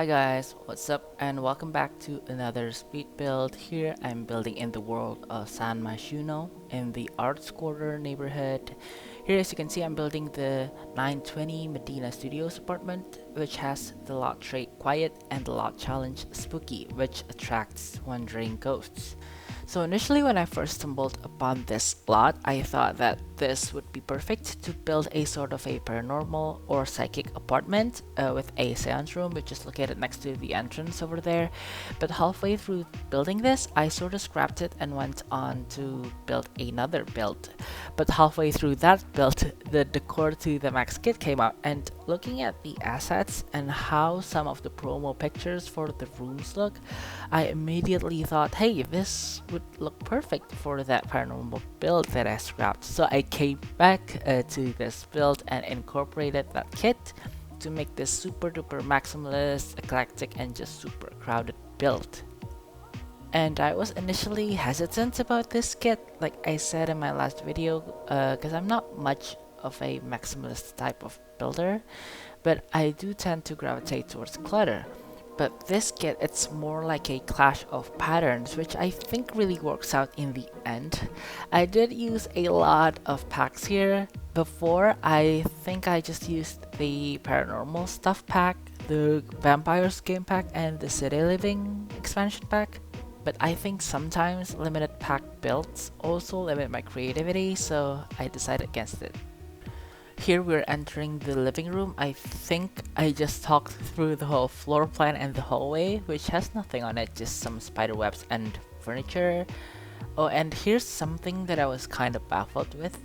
Hi guys, what's up and welcome back to another speed build. Here I'm building in the world of San Myshuno in the Arts Quarter neighborhood. Here as you can see I'm building the 920 Medina Studios apartment, which has the lot trait quiet and the lot challenge spooky, which attracts wandering ghosts. So initially when I first stumbled upon this lot, I thought that this would be perfect to build a sort of a paranormal or psychic apartment with a seance room which is located next to the entrance over there. But halfway through building this, I sort of scrapped it and went on to build another build. But halfway through that build, the Decor to the Max kit came out, and looking at the assets and how some of the promo pictures for the rooms look, I immediately thought, hey, this would look perfect for that paranormal build that I scrapped. So I came back to this build and incorporated that kit to make this super duper maximalist, eclectic, and just super crowded build. And I was initially hesitant about this kit, like I said in my last video, because I'm not much of a maximalist type of builder, but I do tend to gravitate towards clutter. But this kit, it's more like a clash of patterns, which I think really works out in the end. I did use a lot of packs here. Before, I think I just used the Paranormal stuff pack, the Vampires game pack, and the City Living expansion pack. But I think sometimes limited pack builds also limit my creativity, so I decided against it. Here we're entering the living room. I think I just talked through the whole floor plan and the hallway, which has nothing on it, just some spider webs and furniture. Oh, and here's something that I was kind of baffled with.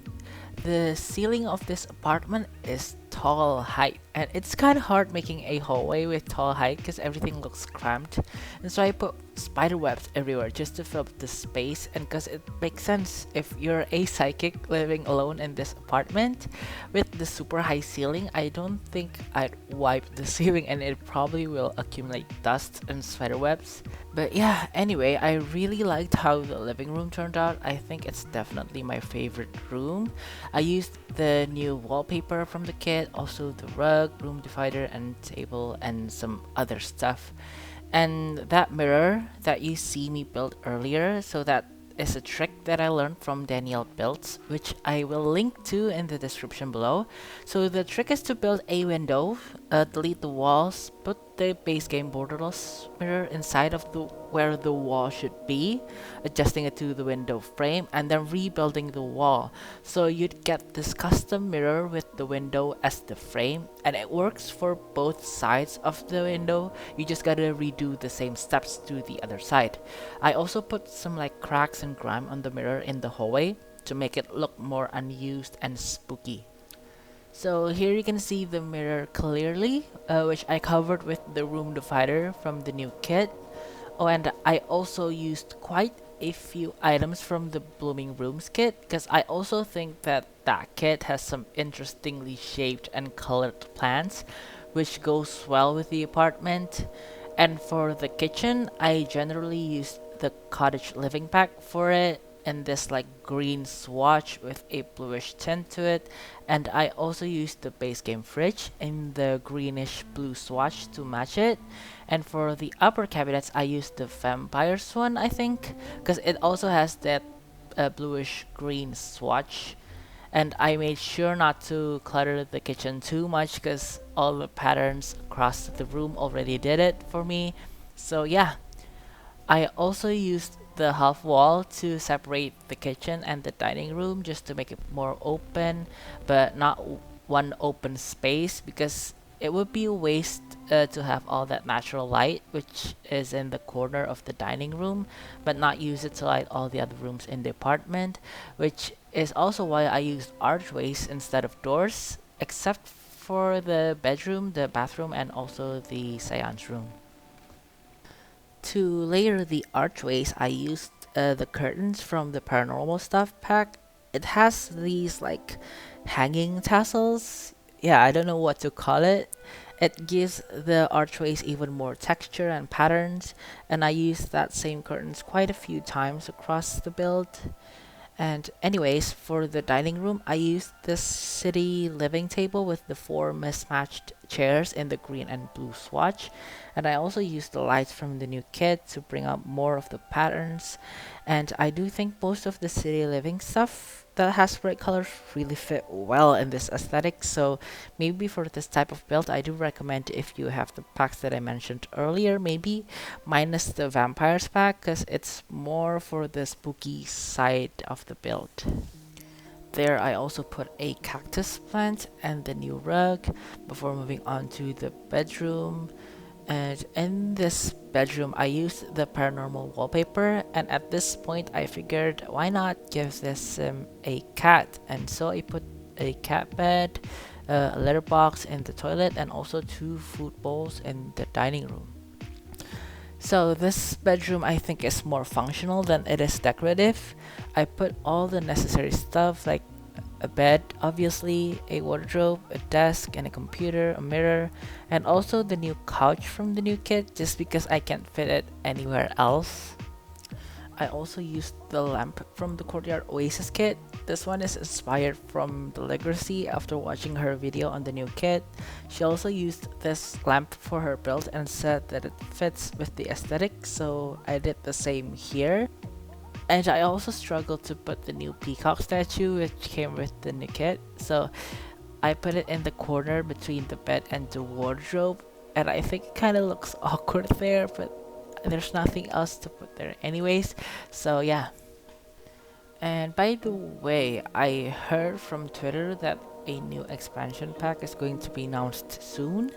The ceiling of this apartment is tall height, and it's kind of hard making a hallway with tall height because everything looks cramped, and so I put spider webs everywhere just to fill up the space. And because it makes sense, if you're a psychic living alone in this apartment with the super high ceiling, I don't think I'd wipe the ceiling and it probably will accumulate dust and spider webs. But yeah, anyway, I really liked how the living room turned out. I think it's definitely my favorite room. I used the new wallpaper from the kit, also the rug, room divider, and table, and some other stuff. And that mirror that you see me build earlier, so that is a trick that I learned from Danielle Builds, which I will link to in the description below. So the trick is to build a window, delete the walls, put the base game borderless mirror inside of the where the wall should be, adjusting it to the window frame, and then rebuilding the wall. So you'd get this custom mirror with the window as the frame, and it works for both sides of the window. You just gotta redo the same steps to the other side. I also put some like cracks and grime on the mirror in the hallway to make it look more unused and spooky. So here you can see the mirror clearly, which I covered with the room divider from the new kit. Oh, and I also used quite a few items from the Blooming Rooms kit, because I also think that that kit has some interestingly shaped and colored plants, which goes well with the apartment. And for the kitchen, I generally used the cottage living pack for it, and this like green swatch with a bluish tint to it. And I also used the base game fridge in the greenish blue swatch to match it. And for the upper cabinets, I used the vampires one, I think, because it also has that bluish green swatch. And I made sure not to clutter the kitchen too much because all the patterns across the room already did it for me. So yeah, I also used the half wall to separate the kitchen and the dining room just to make it more open, but not one open space, because it would be a waste to have all that natural light which is in the corner of the dining room but not use it to light all the other rooms in the apartment, which is also why I used archways instead of doors, except for the bedroom, the bathroom, and also the seance room. To layer the archways, I used the curtains from the Paranormal stuff pack. It has these like hanging tassels. Yeah, I don't know what to call it. It gives the archways even more texture and patterns, and I used that same curtains quite a few times across the build. And anyways, for the dining room, I used this city living table with the four mismatched chairs in the green and blue swatch, and I also used the lights from the new kit to bring out more of the patterns. And I do think most of the city living stuff that has bright colors really fit well in this aesthetic, so maybe for this type of build I do recommend, if you have the packs that I mentioned earlier, maybe minus the vampires pack, because it's more for the spooky side of the build. There I also put a cactus plant and the new rug before moving on to the bedroom. And in this bedroom I used the paranormal wallpaper, and at this point I figured why not give this a cat, and so I put a cat bed, a litter box in the toilet, and also 2 food bowls in the dining room. So this bedroom I think is more functional than it is decorative. I put all the necessary stuff like a bed, obviously, a wardrobe, a desk, and a computer, a mirror, and also the new couch from the new kit just because I can't fit it anywhere else. I also used the lamp from the Courtyard Oasis kit. This one is inspired from the Legacy after watching her video on the new kit. She also used this lamp for her build and said that it fits with the aesthetic, so I did the same here. And I also struggled to put the new peacock statue which came with the new kit, so I put it in the corner between the bed and the wardrobe, and I think it kind of looks awkward there, but there's nothing else to put there anyways, so yeah. And by the way, I heard from Twitter that a new expansion pack is going to be announced soon.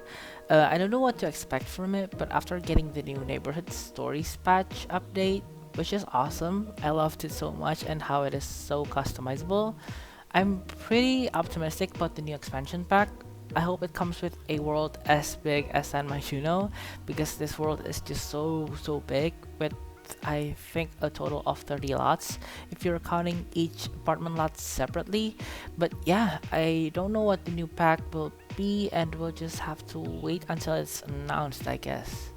I don't know what to expect from it, but after getting the new Neighborhood Stories patch update, which is awesome, I loved it so much and how it is so customizable, I'm pretty optimistic about the new expansion pack. I hope it comes with a world as big as San Myshuno, because this world is just so big, with I think a total of 30 lots if you're counting each apartment lot separately. But yeah, I don't know what the new pack will be, and we'll just have to wait until it's announced, I guess.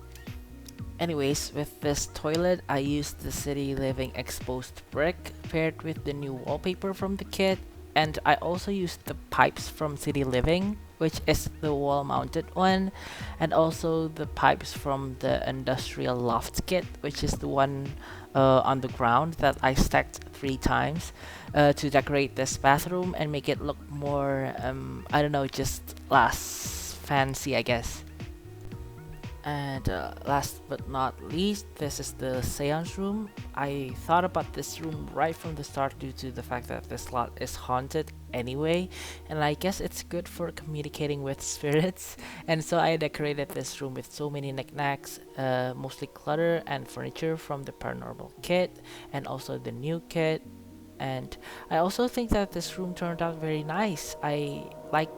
Anyways, with this toilet, I used the City Living exposed brick paired with the new wallpaper from the kit, and I also used the pipes from City Living, which is the wall mounted one, and also the pipes from the Industrial Loft kit, which is the one on the ground that I stacked 3 times to decorate this bathroom and make it look more, I don't know, just less fancy, I guess. And last but not least, this is the seance room. I thought about this room right from the start due to the fact that this lot is haunted anyway, and I guess it's good for communicating with spirits, and so I decorated this room with so many knickknacks, mostly clutter and furniture from the paranormal kit and also the new kit. And I also think that this room turned out very nice. I like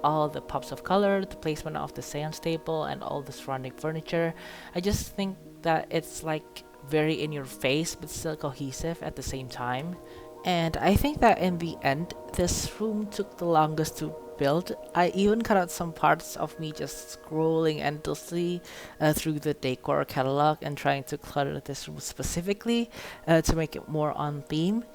all the pops of color, the placement of the seance table, and all the surrounding furniture. I just think that it's like very in your face but still cohesive at the same time. And I think that in the end, this room took the longest to build. I even cut out some parts of me just scrolling endlessly through the Décor catalog and trying to clutter this room specifically to make it more on theme.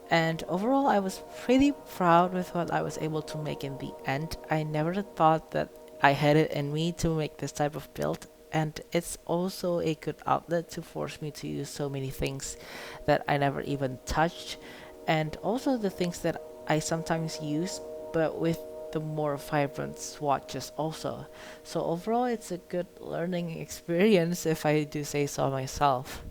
And overall, I was pretty proud with what I was able to make in the end. I never thought that I had it in me to make this type of build, and it's also a good outlet to force me to use so many things that I never even touched, and also the things that I sometimes use, but with the more vibrant swatches also. So overall, it's a good learning experience if I do say so myself.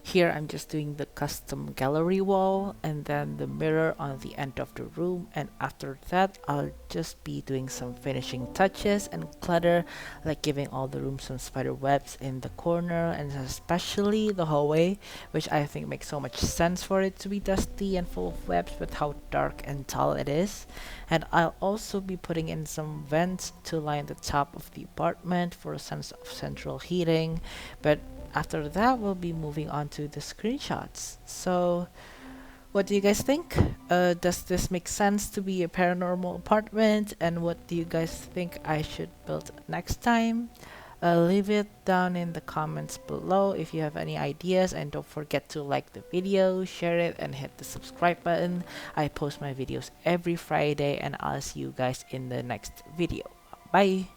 Here I'm just doing the custom gallery wall and then the mirror on the end of the room, and after that I'll just be doing some finishing touches and clutter, like giving all the rooms some spider webs in the corner and especially the hallway, which I think makes so much sense for it to be dusty and full of webs with how dark and tall it is. And I'll also be putting in some vents to line the top of the apartment for a sense of central heating, but after that we'll be moving on to the screenshots. So what do you guys think? Does this make sense to be a paranormal apartment, and what do you guys think I should build next time? Leave it down in the comments below if you have any ideas, and don't forget to like the video, share it, and hit the subscribe button. I post my videos every Friday, and I'll see you guys in the next video. Bye. Bye!